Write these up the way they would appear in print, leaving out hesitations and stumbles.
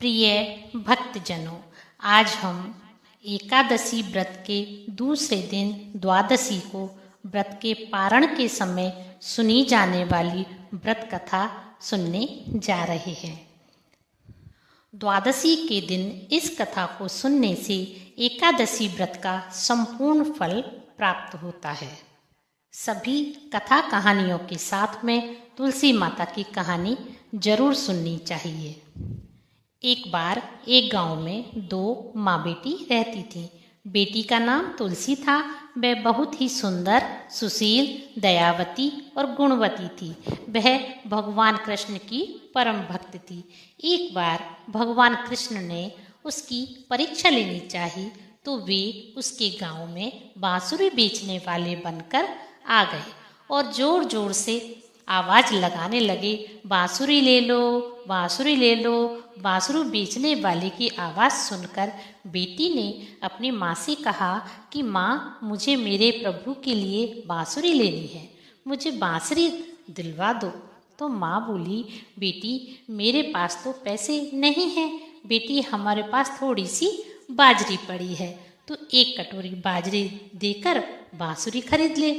प्रिय भक्तजनों, आज हम एकादशी व्रत के दूसरे दिन द्वादशी को व्रत के पारण के समय सुनी जाने वाली व्रत कथा सुनने जा रहे हैं। द्वादशी के दिन इस कथा को सुनने से एकादशी व्रत का संपूर्ण फल प्राप्त होता है। सभी कथा कहानियों के साथ में तुलसी माता की कहानी जरूर सुननी चाहिए। एक बार एक गांव में दो माँ बेटी रहती थीं। बेटी का नाम तुलसी था। वह बहुत ही सुंदर, सुशील, दयावती और गुणवती थी। वह भगवान कृष्ण की परम भक्त थी। एक बार भगवान कृष्ण ने उसकी परीक्षा लेनी चाहिए तो वे उसके गांव में बांसुरी बेचने वाले बनकर आ गए और जोर जोर से आवाज लगाने लगे, बांसुरी ले लो, बांसुरी ले लो। बांसुरी बेचने वाले की आवाज़ सुनकर बेटी ने अपनी माँ से कहा कि माँ, मुझे मेरे प्रभु के लिए बांसुरी लेनी है, मुझे बांसुरी दिलवा दो। तो माँ बोली, बेटी मेरे पास तो पैसे नहीं हैं। बेटी हमारे पास थोड़ी सी बाजरी पड़ी है, तो एक कटोरी बाजरी देकर बांसुरी खरीद ले।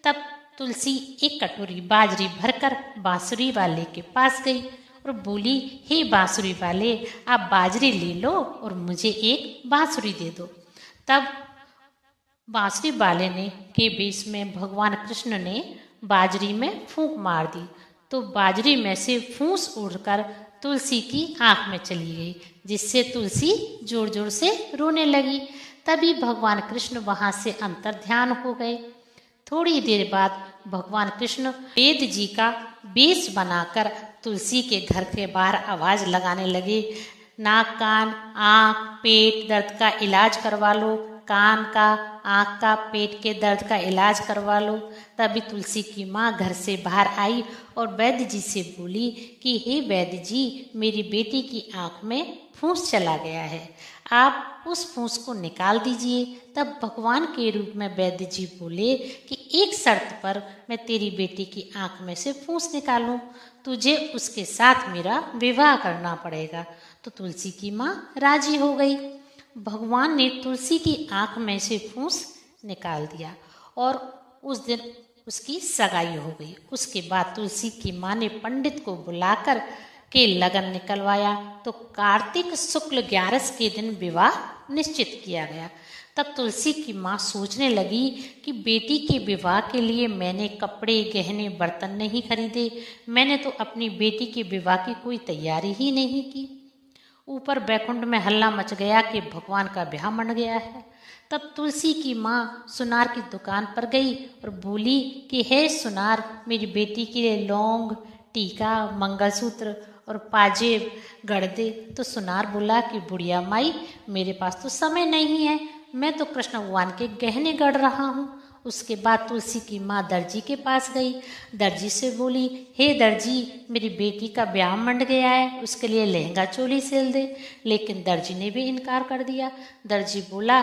तब तुलसी एक कटोरी बाजरी भरकर बांसुरी वाले के पास गई और बोली, हे बांसुरी वाले, आप बाजरी ले लो और मुझे एक बांसुरी दे दो। तब बांसुरी वाले ने के बेस में भगवान कृष्ण ने बाजरी में फूंक मार दी, तो बाजरी में से फूंस उड़कर तुलसी की आंख में चली गई, जिससे तुलसी जोर जोर से रोने लगी। तभी भगवान कृष्ण वहां से अंतर ध्यान हो गए। थोड़ी देर बाद भगवान कृष्ण वेद जी का वेश बनाकर तुलसी के घर के बाहर आवाज लगाने लगे, नाक, कान, आँख, पेट दर्द का इलाज करवा लो, कान का, आँख का, पेट के दर्द का इलाज करवा लो। तभी तुलसी की माँ घर से बाहर आई और वैद्य जी से बोली कि हे वैद्य जी, मेरी बेटी की आँख में फूंस चला गया है, आप उस फूंस को निकाल दीजिए। तब भगवान के रूप में वैद्य जी बोले कि एक शर्त पर मैं तेरी बेटी की आंख में से फूंस निकालूं, तुझे उसके साथ मेरा विवाह करना पड़ेगा। तो तुलसी की माँ राजी हो गई। भगवान ने तुलसी की आंख में से फूंस निकाल दिया और उस दिन उसकी सगाई हो गई। उसके बाद तुलसी की माँ ने पंडित को बुलाकर के लगन निकलवाया, तो कार्तिक शुक्ल 11 के दिन विवाह निश्चित किया गया। तब तुलसी की माँ सोचने लगी कि बेटी के विवाह के लिए मैंने कपड़े, गहने, बर्तन नहीं खरीदे, मैंने तो अपनी बेटी के विवाह की कोई तैयारी ही नहीं की। ऊपर बैकुंठ में हल्ला मच गया कि भगवान का ब्याह मंड गया है। तब तुलसी की माँ सुनार की दुकान पर गई और बोली कि हे सुनार, मेरी बेटी के लिए लौंग, टीका, मंगलसूत्र और पाजेब गढ़ दे। तो सुनार बोला कि बुढ़िया माई, मेरे पास तो समय नहीं है, मैं तो कृष्ण भगवान के गहने गढ़ रहा हूँ। उसके बाद तुलसी की माँ दर्जी के पास गई। दर्जी से बोली, हे दर्जी, मेरी बेटी का ब्याह मंड गया है, उसके लिए लहंगा चोली सिल दे। लेकिन दर्जी ने भी इनकार कर दिया। दर्जी बोला,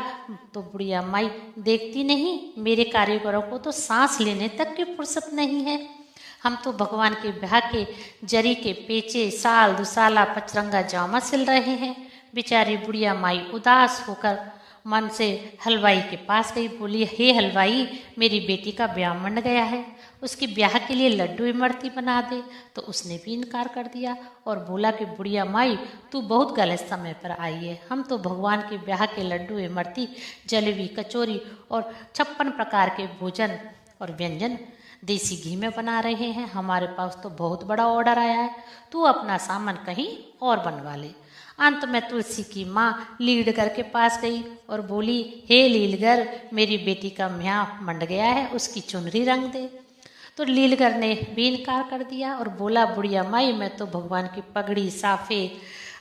तो बुढ़िया माई देखती नहीं, मेरे कारीगरों को तो सांस लेने तक की फुर्सत नहीं है, हम तो भगवान के ब्याह के जरी के पेचे, साल दुसाला, पचरंगा जामा सिल रहे हैं। बेचारी बुढ़िया माई उदास होकर मन से हलवाई के पास गई। बोली, हे हलवाई, मेरी बेटी का ब्याह मंड गया है, उसके ब्याह के लिए लड्डू इमरती बना दे। तो उसने भी इनकार कर दिया और बोला कि बुढ़िया माई, तू बहुत गलत समय पर आई है, हम तो भगवान के ब्याह के लड्डू इमरती, जलेबी, कचौरी और 56 प्रकार के भोजन और व्यंजन देसी घी में बना रहे हैं, हमारे पास तो बहुत बड़ा ऑर्डर आया है, तू अपना सामान कहीं और बनवा ले। अंत में तुलसी की माँ लीलगर के पास गई और बोली, हे लीलगर, मेरी बेटी का ब्याह मंड गया है, उसकी चुनरी रंग दे। तो लीलगर ने भी इनकार कर दिया और बोला, बुढ़िया माई, मैं तो भगवान की पगड़ी, साफे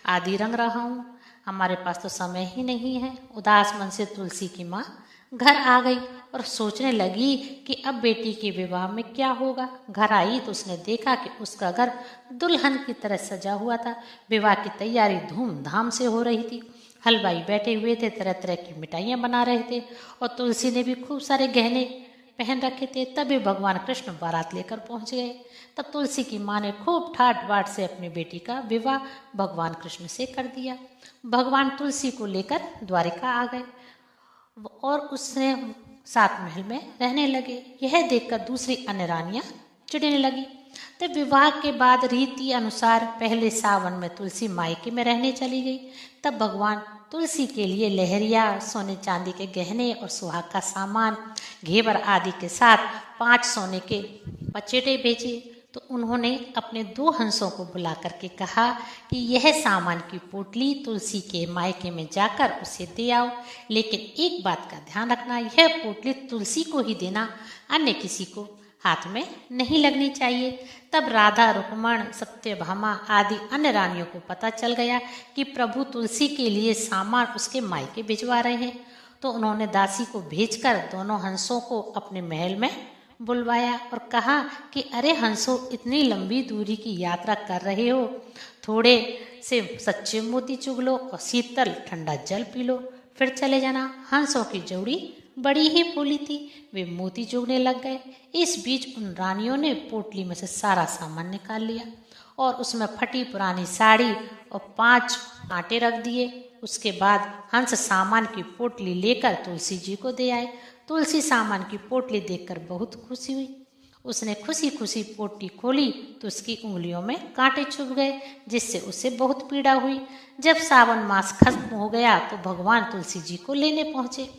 आदि रंग रहा हूँ, हमारे पास तो समय ही नहीं है। उदास मन से तुलसी की माँ घर आ गई और सोचने लगी कि अब बेटी के विवाह में क्या होगा। घर आई तो उसने देखा कि उसका घर दुल्हन की तरह सजा हुआ था। विवाह की तैयारी धूमधाम से हो रही थी। हलवाई बैठे हुए थे, तरह तरह की मिठाइयाँ बना रहे थे और तुलसी ने भी खूब सारे गहने पहन रखे थे। तभी भगवान कृष्ण बारात लेकर पहुंच गए। तब तुलसी की माँ ने खूब ठाट बाट से अपनी बेटी का विवाह भगवान कृष्ण से कर दिया। भगवान तुलसी को लेकर द्वारिका आ गए और उसने 7 महल में रहने लगे। यह देखकर दूसरी अन्य रानियां चिढ़ने लगी। तब विवाह के बाद रीति अनुसार पहले सावन में तुलसी मायके में रहने चली गई। तब भगवान तुलसी के लिए लहरिया, सोने चांदी के गहने और सुहाग का सामान, घेवर आदि के साथ 5 सोने के पचेटे भेजे। तो उन्होंने अपने 2 हंसों को बुला करके कहा कि यह सामान की पोटली तुलसी के मायके में जाकर उसे दे आओ, लेकिन एक बात का ध्यान रखना, यह पोटली तुलसी को ही देना, अन्य किसी को हाथ में नहीं लगनी चाहिए। तब राधा, रुक्मण, सत्यभामा आदि अन्य रानियों को पता चल गया कि प्रभु तुलसी के लिए सामान उसके मायके भिजवा रहे हैं। तो उन्होंने दासी को भेजकर दोनों हंसों को अपने महल में बुलवाया और कहा कि अरे हंसों, इतनी लंबी दूरी की यात्रा कर रहे हो, थोड़े से सच्चे मोती चुग लो और शीतल ठंडा जल पी लो, फिर चले जाना। हंसों की जोड़ी बड़ी ही भोली थी, वे मोती चुगने लग गए। इस बीच उन रानियों ने पोटली में से सारा सामान निकाल लिया और उसमें फटी पुरानी साड़ी और 5 कांटे रख दिए। उसके बाद हंस सामान की पोटली लेकर तुलसी जी को दे आए। तुलसी सामान की पोटली देखकर बहुत खुशी हुई। उसने खुशी खुशी पोटली खोली तो उसकी उंगलियों में कांटे चुभ गए, जिससे उसे बहुत पीड़ा हुई। जब सावन मास खत्म हो गया तो भगवान तुलसी जी को लेने पहुंचे।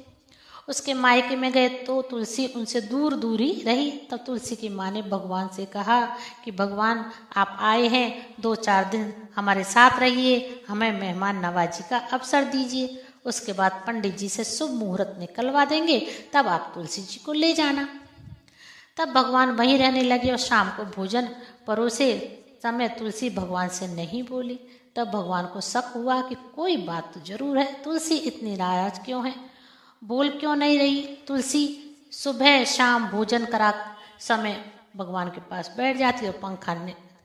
उसके मायके में गए तो तुलसी उनसे दूर दूर ही रही। तब तुलसी की माँ ने भगवान से कहा कि भगवान, आप आए हैं, 2-4 दिन हमारे साथ रहिए, हमें मेहमान नवाजी का अवसर दीजिए। उसके बाद पंडित जी से शुभ मुहूर्त निकलवा देंगे, तब आप तुलसी जी को ले जाना। तब भगवान वहीं रहने लगे और शाम को भोजन परोसे समय तुलसी भगवान से नहीं बोली। तब भगवान को शक हुआ कि कोई बात तो जरूर है, तुलसी इतनी नाराज क्यों है, बोल क्यों नहीं रही। तुलसी सुबह शाम भोजन करा समय भगवान के पास बैठ जाती और पंखा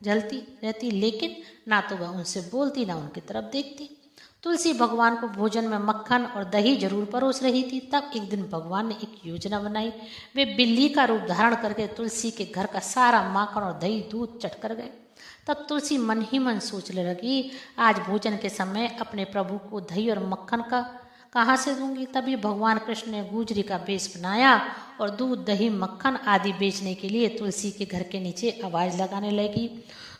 जलती रहती, लेकिन ना तो वह उनसे बोलती ना उनकी तरफ देखती। तुलसी भगवान को भोजन में मक्खन और दही जरूर परोस रही थी। तब एक दिन भगवान ने एक योजना बनाई। वे बिल्ली का रूप धारण करके तुलसी के घर का सारा माखन और दही दूध चट कर गए। तब तुलसी मन ही मन सोचने लगी, आज भोजन के समय अपने प्रभु को दही और मक्खन का कहाँ से दूंगी। तभी भगवान कृष्ण ने गुजरी का वेश बनाया और दूध, दही, मक्खन आदि बेचने के लिए तुलसी के घर के नीचे आवाज लगाने लगी,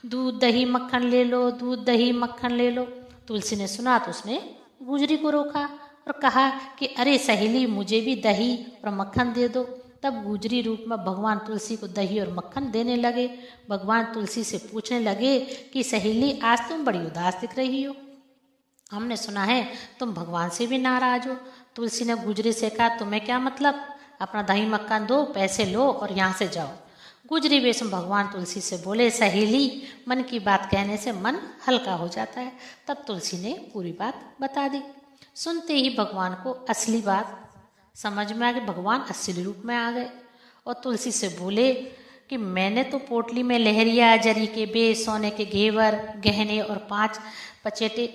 दूध दही मक्खन ले लो, दूध दही मक्खन ले लो। तुलसी ने सुना तो उसने गुजरी को रोका और कहा कि अरे सहेली, मुझे भी दही और मक्खन दे दो। तब गुजरी रूप में भगवान तुलसी को दही और मक्खन देने लगे। भगवान तुलसी से पूछने लगे कि सहेली, आज तुम बड़ी उदास दिख रही हो, हमने सुना है तुम भगवान से भी नाराज हो। तुलसी ने गुजरी से कहा, तुम्हें क्या मतलब, अपना दही मक्खन दो, पैसे लो और यहाँ से जाओ। गुजरी वेश में भगवान तुलसी से बोले, सहेली, मन की बात कहने से मन हल्का हो जाता है। तब तुलसी ने पूरी बात बता दी। सुनते ही भगवान को असली बात समझ में आ गई। भगवान असली रूप में आ गए और तुलसी से बोले कि मैंने तो पोटली में लहरिया, जरी के बेच, सोने के घेवर, गहने और 5 पचेटे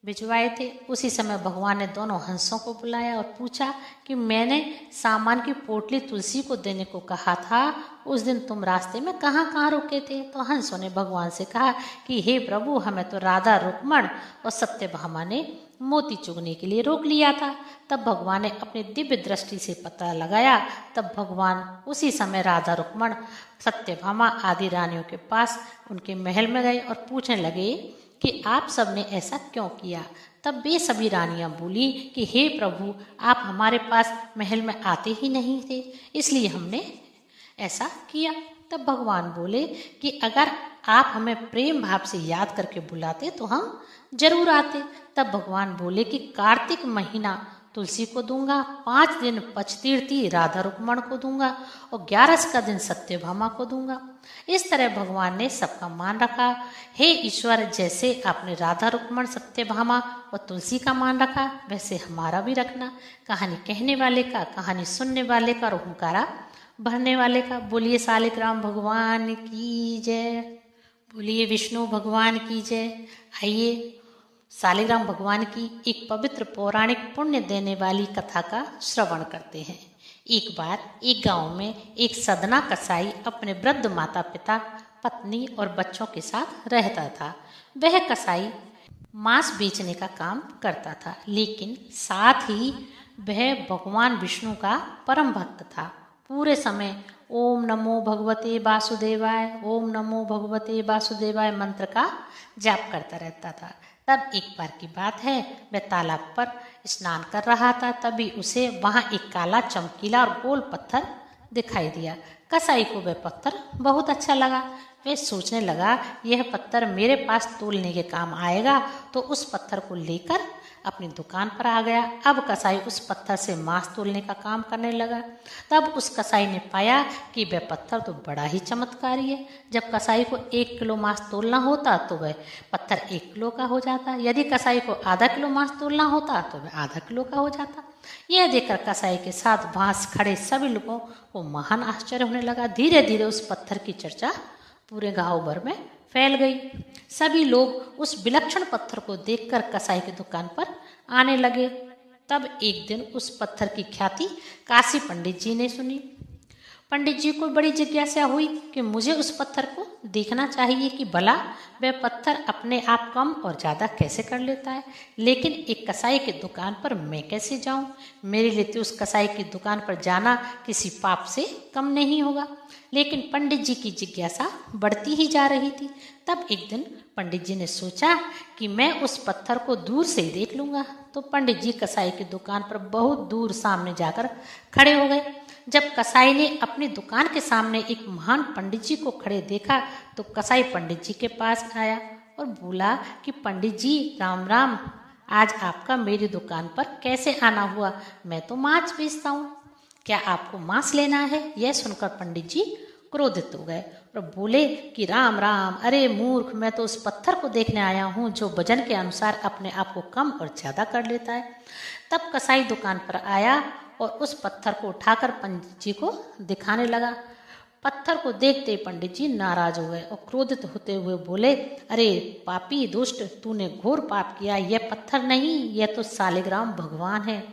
भिजवाए थे। उसी समय भगवान ने दोनों हंसों को बुलाया और पूछा कि मैंने सामान की पोटली तुलसी को देने को कहा था, उस दिन तुम रास्ते में कहाँ कहाँ रुके थे। तो हंसों ने भगवान से कहा कि हे प्रभु, हमें तो राधा, रुक्मण और सत्यभामा ने मोती चुगने के लिए रोक लिया था। तब भगवान ने अपनी दिव्य दृष्टि से पता लगाया। तब भगवान उसी समय राधा, रुक्मण, सत्यभामा आदि रानियों के पास उनके महल में गए और पूछने लगे कि आप सबने ऐसा क्यों किया। तब वे सभी रानियां बोली कि हे प्रभु, आप हमारे पास महल में आते ही नहीं थे, इसलिए हमने ऐसा किया। तब भगवान बोले कि अगर आप हमें प्रेम भाव से याद करके बुलाते तो हम जरूर आते। तब भगवान बोले कि कार्तिक महीना तुलसी को दूंगा, 5 दिन पचतीर्थी राधा रुक्मण को दूंगा और 11 का दिन सत्यभामा को दूंगा। इस तरह भगवान ने सबका मान रखा। हे ईश्वर, जैसे आपने राधा, रुक्मण, सत्यभामा और तुलसी का मान रखा, वैसे हमारा भी रखना। कहानी कहने वाले का, कहानी सुनने वाले का और हुंकारा भरने वाले का। बोलिए सालिग्राम भगवान की जय, बोलिए विष्णु भगवान की जय। आइए सालिग्राम भगवान की एक पवित्र पौराणिक पुण्य देने वाली कथा का श्रवण करते हैं। एक बार एक गांव में एक सदना कसाई अपने वृद्ध माता पिता, पत्नी और बच्चों के साथ रहता था। वह कसाई मांस बेचने का काम करता था, लेकिन साथ ही वह भगवान विष्णु का परम भक्त था। पूरे समय ओम नमो भगवते वासुदेवाय, ओम नमो भगवते वासुदेवाय मंत्र का जाप करता रहता था। तब एक बार की बात है, वह तालाब पर स्नान कर रहा था। तभी उसे वहां एक काला चमकीला और गोल पत्थर दिखाई दिया। कसाई को वह पत्थर बहुत अच्छा लगा। वह सोचने लगा, यह पत्थर मेरे पास तोलने के काम आएगा, तो उस पत्थर को लेकर अपनी दुकान पर आ गया। अब कसाई उस पत्थर से मांस तोलने का काम करने लगा। तब उस कसाई ने पाया कि वह पत्थर तो बड़ा ही चमत्कारी है। जब कसाई को 1 किलो मांस तोलना होता तो वह पत्थर 1 किलो का हो जाता। यदि कसाई को आधा किलो मांस तोलना होता तो वह आधा किलो का हो जाता। यह देखकर कसाई के साथ वहां खड़े सभी लोगों को महान आश्चर्य होने लगा। धीरे धीरे उस पत्थर की चर्चा पूरे गांव भर में फैल गई। सभी लोग उस विलक्षण पत्थर को देखकर कसाई की दुकान पर आने लगे। तब एक दिन उस पत्थर की ख्याति काशी पंडित जी ने सुनी। पंडित जी को बड़ी जिज्ञासा हुई कि मुझे उस पत्थर को देखना चाहिए कि भला वह पत्थर अपने आप कम और ज़्यादा कैसे कर लेता है। लेकिन एक कसाई की दुकान पर मैं कैसे जाऊं? मेरे लिए तो उस कसाई की दुकान पर जाना किसी पाप से कम नहीं होगा। लेकिन पंडित जी की जिज्ञासा बढ़ती ही जा रही थी। तब एक दिन पंडित जी ने सोचा कि मैं उस पत्थर को दूर से ही देख लूंगा। तो पंडित जी कसाई की दुकान पर बहुत दूर सामने जाकर खड़े हो गए। जब कसाई ने अपनी दुकान के सामने एक महान पंडित जी को खड़े देखा तो कसाई पंडित जी के पास आया और बोला कि पंडित जी राम राम, आज आपका मेरी दुकान पर कैसे आना हुआ? मैं तो मांस बेचता हूँ, क्या आपको मांस लेना है? यह सुनकर पंडित जी क्रोधित हो गए और बोले कि राम राम, अरे मूर्ख, मैं तो उस पत्थर को देखने आया हूँ जो वजन के अनुसार अपने आप को कम और ज्यादा कर लेता है। तब कसाई दुकान पर आया और उस पत्थर को उठाकर पंडित जी को दिखाने लगा। पत्थर को देखते ही पंडित जी नाराज हो गए और क्रोधित होते हुए बोले, अरे पापी दुष्ट, तूने घोर पाप किया। यह पत्थर नहीं, यह तो सालिग्राम भगवान है।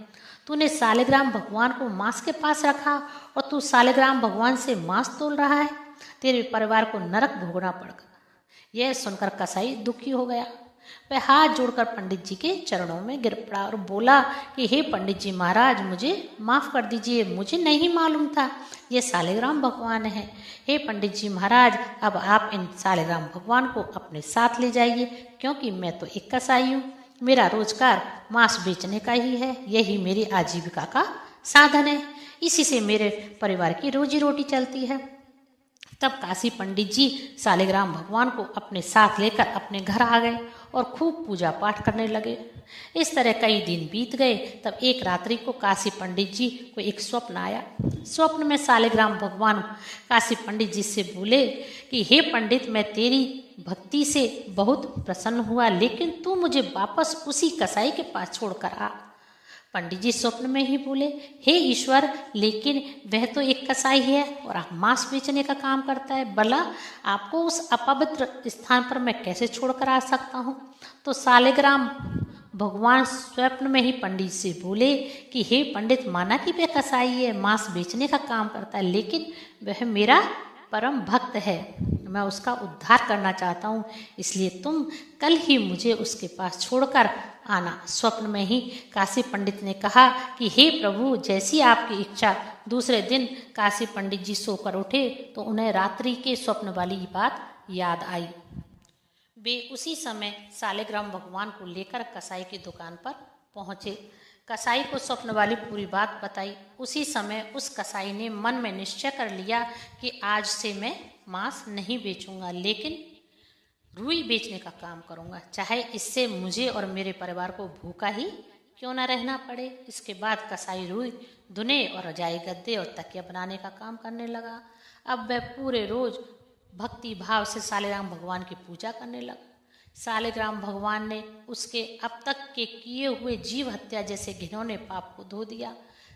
तूने सालिग्राम भगवान को मांस के पास रखा और तू सालिग्राम भगवान से मांस तोल रहा है। तेरे परिवार को नरक भोगना पड़ेगा। यह सुनकर कसाई दुखी हो गया। वह हाथ जोड़कर पंडित जी के चरणों में गिर पड़ा और बोला कि हे पंडित जी महाराज, मुझे माफ कर दीजिए, मुझे नहीं मालूम था ये सालिग्राम भगवान है। हे पंडित जी महाराज, अब आप इन सालिग्राम भगवान को अपने साथ ले जाइए, क्योंकि मैं तो एक कसाई हूँ। मेरा रोजगार मांस बेचने का ही है। यही मेरी आजीविका का साधन है। इसी से मेरे परिवार की रोजी रोटी चलती है। तब काशी पंडित जी सालिग्राम भगवान को अपने साथ लेकर अपने घर आ गए और खूब पूजा पाठ करने लगे। इस तरह कई दिन बीत गए। तब एक रात्रि को काशी पंडित जी को एक स्वप्न आया। स्वप्न में सालिग्राम भगवान काशी पंडित जी से बोले कि हे पंडित, मैं तेरी भक्ति से बहुत प्रसन्न हुआ, लेकिन तू मुझे वापस उसी कसाई के पास छोड़कर आ। पंडित जी स्वप्न में ही बोले, हे ईश्वर, लेकिन वह तो एक कसाई है और आप मांस बेचने का काम करता है। भला आपको उस अपवित्र स्थान पर मैं कैसे छोड़कर आ सकता हूँ? तो सालिग्राम भगवान स्वप्न में ही पंडित से बोले कि हे पंडित, माना कि वह कसाई है, मांस बेचने का काम करता है, लेकिन वह मेरा परम भक्त है। मैं उसका उद्धार करना चाहता हूँ, इसलिए तुम कल ही मुझे उसके पास छोड़कर आना। स्वप्न में ही काशी पंडित ने कहा कि हे प्रभु, जैसी आपकी इच्छा। दूसरे दिन काशी पंडित जी सोकर उठे तो उन्हें रात्रि के स्वप्न वाली बात याद आई। वे उसी समय सालिग्राम भगवान को लेकर कसाई की दुकान पर पहुंचे। कसाई को स्वप्न वाली पूरी बात बताई। उसी समय उस कसाई ने मन में निश्चय कर लिया कि आज से मैं मांस नहीं बेचूंगा, लेकिन रुई बेचने का काम करूंगा, चाहे इससे मुझे और मेरे परिवार को भूखा ही क्यों न रहना पड़े। इसके बाद कसाई रुई धुने और रजाई गद्दे और तकिया बनाने का काम करने लगा। अब वह पूरे रोज भक्ति भाव से सालिग्राम भगवान की पूजा करने लगा। सालिग्राम भगवान ने उसके अब तक के किए हुए जीव हत्या जैसे घिनौने पाप को धो दिया।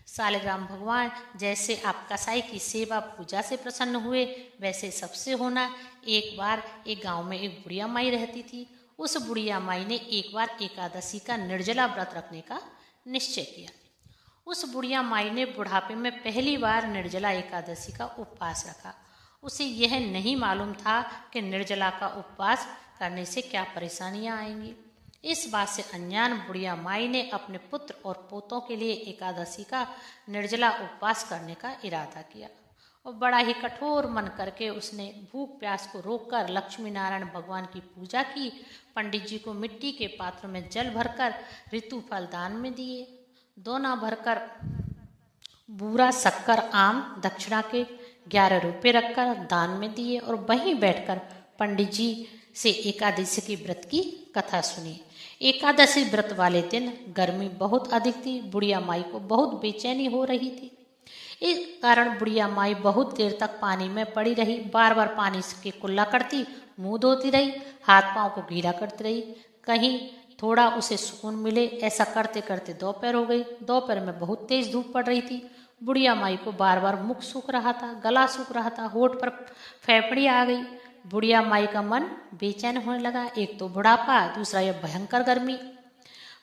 सालिग्राम भगवान, जैसे आप कसाई की सेवा पूजा से प्रसन्न हुए, वैसे सबसे होना। एक बार एक गांव में एक बुढ़िया माई रहती थी। उस बुढ़िया माई ने एक बार एकादशी का निर्जला व्रत रखने का निश्चय किया। उस बुढ़िया माई ने बुढ़ापे में पहली बार निर्जला एकादशी का उपवास रखा। उसे यह नहीं मालूम था कि निर्जला का उपवास करने से क्या परेशानियां आएंगी। इस बात से अनजान बुढ़िया माई ने अपने पुत्र और पोतों के लिए एकादशी का निर्जला उपवास करने का इरादा किया और बड़ा ही कठोर मन करके उसने भूख प्यास को रोककर लक्ष्मी नारायण भगवान की पूजा की। पंडित जी को मिट्टी के पात्र में जल भरकर ऋतु फल दान में दिए। दोना भरकर बूरा शक्कर आम दक्षिणा के 11 रुपये रखकर दान में दिए और वहीं बैठकर पंडित जी से एकादशी की व्रत की कथा सुनी। एकादशी व्रत वाले दिन गर्मी बहुत अधिक थी। बुढ़िया माई को बहुत बेचैनी हो रही थी। इस कारण बुढ़िया माई बहुत देर तक पानी में पड़ी रही। बार बार पानी के कुल्ला करती, मुंह धोती रही, हाथ पांव को गीला करती रही, कहीं थोड़ा उसे सुकून मिले। ऐसा करते करते दोपहर हो गई। दोपहर में बहुत तेज धूप पड़ रही थी। बुढ़िया माई को बार बार मुख सूख रहा था, गला सूख रहा था, होठ पर फेफड़ी आ गई। बुढ़िया माई का मन बेचैन होने लगा। एक तो बुढ़ापा, दूसरा यह भयंकर गर्मी।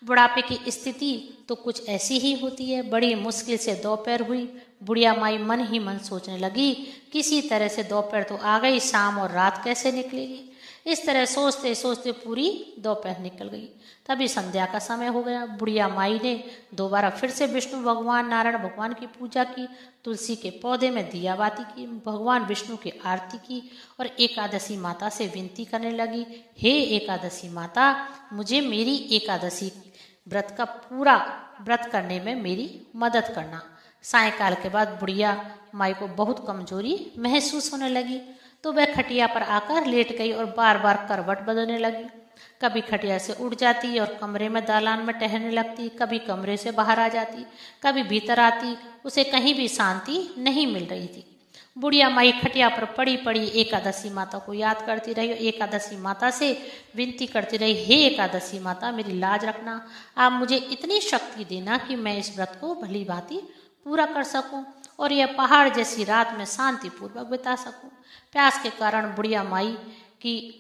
बुढ़ापे की स्थिति तो कुछ ऐसी ही होती है। बड़ी मुश्किल से दोपहर हुई। बुढ़िया माई मन ही मन सोचने लगी, किसी तरह से दोपहर तो आ गई, शाम और रात कैसे निकलेगी। इस तरह सोचते सोचते पूरी दोपहर निकल गई। तभी संध्या का समय हो गया। बुढ़िया माई ने दोबारा फिर से विष्णु भगवान नारायण भगवान की पूजा की, तुलसी के पौधे में दिया बाती की, भगवान विष्णु की आरती की और एकादशी माता से विनती करने लगी, हे एकादशी माता, मुझे मेरी एकादशी व्रत का पूरा व्रत करने में मेरी मदद करना। सायंकाल के बाद बुढ़िया माई को बहुत कमजोरी महसूस होने लगी तो वह खटिया पर आकर लेट गई और बार बार करवट बदलने लगी। कभी खटिया से उठ जाती और कमरे में दालान में टहलने लगती, कभी कमरे से बाहर आ जाती, कभी भीतर आती। उसे कहीं भी शांति नहीं मिल रही थी। बुढ़िया माई खटिया पर पड़ी पड़ी एकादशी माता को याद करती रही और एकादशी माता से विनती करती रही, हे एकादशी माता, मेरी लाज रखना, आप मुझे इतनी शक्ति देना कि मैं इस व्रत को भली भांति पूरा कर सकूं और यह पहाड़ जैसी रात में शांतिपूर्वक बिता सकूं। प्यास के कारण बुढ़िया माई की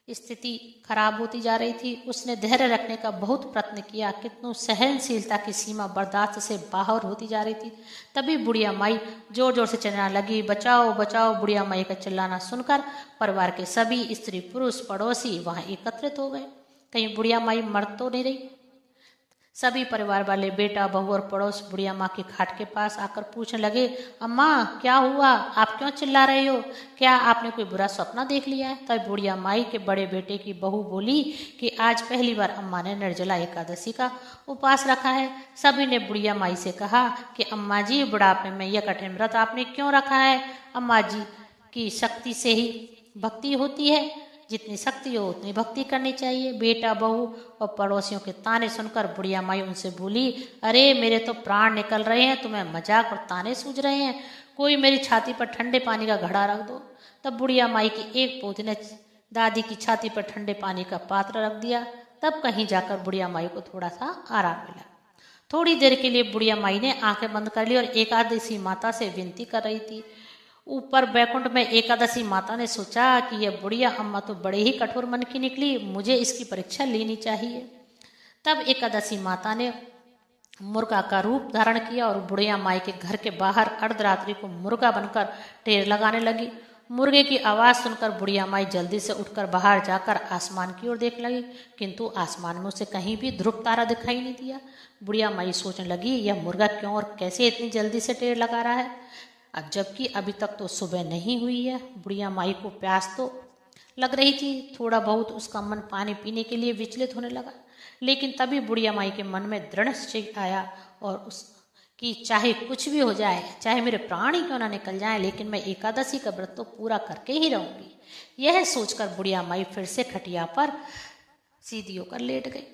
स्थिति खराब होती जा रही थी। उसने धैर्य रखने का बहुत प्रयत्न किया, किंतु सहनशीलता की सीमा बर्दाश्त से बाहर होती जा रही थी। तभी बुढ़िया माई जोर जोर से चिल्लाने लगी, बचाओ बचाओ। बुढ़िया माई का चिल्लाना सुनकर परिवार के सभी स्त्री पुरुष पड़ोसी वहां एकत्रित हो गए। कहीं बुढ़िया माई मर तो नहीं रही। सभी परिवार वाले, बेटा, बहू और पड़ोस बुढ़िया माँ की खाट के पास आकर पूछने लगे, अम्मा क्या हुआ, आप क्यों चिल्ला रहे हो, क्या आपने कोई बुरा सपना देख लिया है। तब बुढ़िया माई के बड़े बेटे की बहू बोली कि आज पहली बार अम्मा ने निर्जला एकादशी का उपवास रखा है। सभी ने बुढ़िया माई से कहा कि अम्मा जी, बुढ़ापे में यह कठिन व्रत आपने क्यों रखा है। अम्मा जी की शक्ति से ही भक्ति होती है, जितनी शक्ति हो उतनी भक्ति करनी चाहिए। बेटा, बहू और पड़ोसियों के ताने सुनकर बुढ़िया माई उनसे बोली, अरे मेरे तो प्राण निकल रहे हैं, तुम्हें मजाक और ताने सूझ रहे हैं, कोई मेरी छाती पर ठंडे पानी का घड़ा रख दो। तब बुढ़िया माई की एक पोती ने दादी की छाती पर ठंडे पानी का पात्र रख दिया। तब कहीं जाकर बुढ़िया माई को थोड़ा सा आराम मिला। थोड़ी देर के लिए बुढ़िया माई ने आंखें बंद कर ली और एकादशी माता से विनती कर रही थी। ऊपर बैकुंठ में एकादशी माता ने सोचा कि यह बुढ़िया अम्मा तो बड़े ही कठोर मन की निकली, मुझे इसकी परीक्षा लेनी चाहिए। तब एकादशी माता ने मुर्गा का रूप धारण किया और बुढ़िया माई के घर के बाहर अर्धरात्रि को मुर्गा बनकर ढेर लगाने लगी। मुर्गे की आवाज़ सुनकर बुढ़िया माई जल्दी से उठकर बाहर जाकर आसमान की ओर देखने लगी, किंतु आसमान में उसे कहीं भी ध्रुव तारा दिखाई नहीं दिया। बुढ़िया माई सोचने लगी, यह मुर्गा क्यों और कैसे इतनी जल्दी से ढेर लगा रहा है, अब जबकि अभी तक तो सुबह नहीं हुई है। बुढ़िया माई को प्यास तो लग रही थी, थोड़ा बहुत उसका मन पानी पीने के लिए विचलित होने लगा। लेकिन तभी बुढ़िया माई के मन में दृढ़ निश्चय आया और उसकी चाहे कुछ भी हो जाए, चाहे मेरे प्राण ही क्यों ना निकल जाए, लेकिन मैं एकादशी का व्रत तो पूरा करके ही रहूंगी। यह सोचकर बुढ़िया माई फिर से खटिया पर सीधी होकर लेट गई।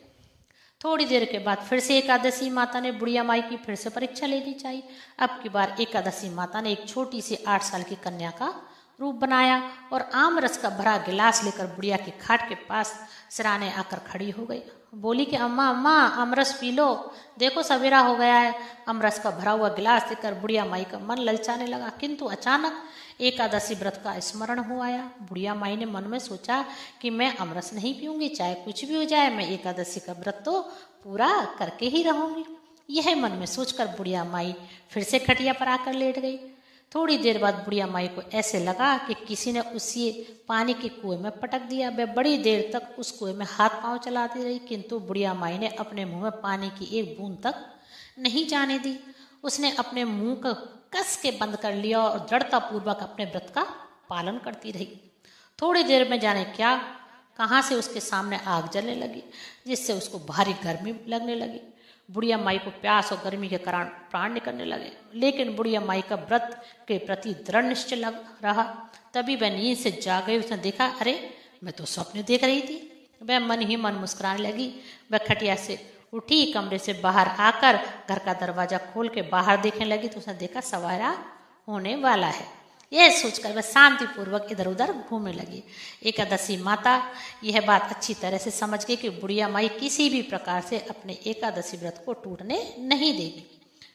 थोड़ी देर के बाद फिर से एकादशी माता ने बुढ़िया माई की फिर से परीक्षा लेनी चाहिए। अब की बार एकादशी माता ने एक छोटी सी 8 साल की कन्या का रूप बनाया और आम रस का भरा गिलास लेकर बुढ़िया की खाट के पास सिराने आकर खड़ी हो गई। बोली कि अम्मा अम्मा अमरस पी लो, देखो सवेरा हो गया है। अमरस का भरा हुआ गिलास देखकर बुढ़िया माई का मन ललचाने लगा, किंतु अचानक एकादशी व्रत का स्मरण हो आया। बुढ़िया माई ने मन में सोचा कि मैं अमरस नहीं पीऊंगी, चाहे कुछ भी हो जाए, मैं एकादशी का व्रत तो पूरा करके ही रहूंगी। यह मन में सोचकर बुढ़िया माई फिर से खटिया पर आकर लेट गई। थोड़ी देर बाद बुढ़िया माई को ऐसे लगा कि किसी ने उसे पानी के कुएं में पटक दिया। वह बड़ी देर तक उस कुएं में हाथ पांव चलाती रही, किंतु बुढ़िया माई ने अपने मुंह में पानी की एक बूंद तक नहीं जाने दी। उसने अपने मुंह को कस के बंद कर लिया और दृढ़ता पूर्वक अपने व्रत का पालन करती रही। थोड़ी देर में जाने क्या कहाँ से उसके सामने आग जलने लगी, जिससे उसको भारी गर्मी लगने लगी। बुढ़िया माई को प्यास और गर्मी के कारण प्राण निकलने लगे, लेकिन बुढ़िया माई का व्रत के प्रति दृढ़ निश्चय लग रहा। तभी वह नींद से जाग गई। उसने देखा, अरे मैं तो स्वप्न देख रही थी। वह मन ही मन मुस्कुराने लगी। वह खटिया से उठी, कमरे से बाहर आकर घर का दरवाजा खोल के बाहर देखने लगी तो उसने देखा सवेरा होने वाला है। यह सोचकर वह शांतिपूर्वक इधर उधर घूमने लगी। एकादशी माता यह बात अच्छी तरह से समझ गई कि बुढ़िया माई किसी भी प्रकार से अपने एकादशी व्रत को टूटने नहीं देगी।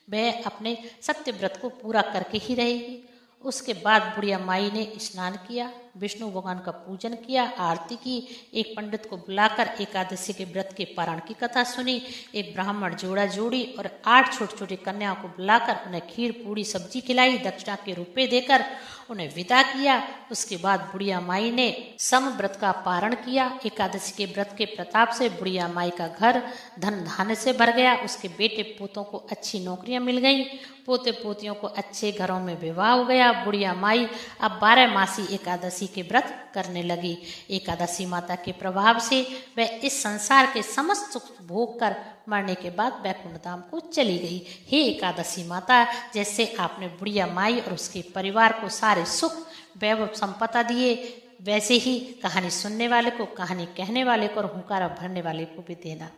वह अपने सत्य व्रत को पूरा करके ही रहेगी। उसके बाद बुढ़िया माई ने स्नान किया, विष्णु भगवान का पूजन किया, आरती की, एक पंडित को बुलाकर एकादशी के व्रत के पारण की कथा सुनी, एक ब्राह्मण जोड़ा जोड़ी और 8 छोटी छोटी कन्याओं को बुलाकर उन्हें खीर पूड़ी सब्जी खिलाई, दक्षिणा के रुपए देकर उन्हें विदा किया। उसके बाद बुढ़िया माई ने सम व्रत का पारण किया। एकादशी के व्रत के प्रताप से बुढ़िया माई का घर धन धान्य से भर गया। उसके बेटे पोतों को अच्छी नौकरियां मिल गई, पोते पोतियों को अच्छे घरों में विवाह हो गया। बुढ़िया माई अब 12 मासी एकादशी के व्रत करने लगी। एकादशी माता के प्रभाव से वह इस संसार के समस्त सुख भोग कर मरने के बाद वैकुंठ धाम को चली गई। हे एकादशी माता, जैसे आपने बुढ़िया माई और उसके परिवार को सारे सुख वैभव संपदा दिए, वैसे ही कहानी सुनने वाले को, कहानी कहने वाले को और हुंकारा भरने वाले को भी देना।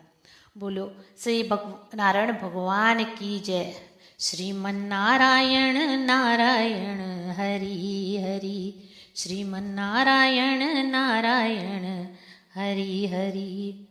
बोलो श्री नारायण भगवान की जय। श्रीमन्नारायण नारायण हरि हरि, श्रीमन्नारायण नारायण हरि हरि।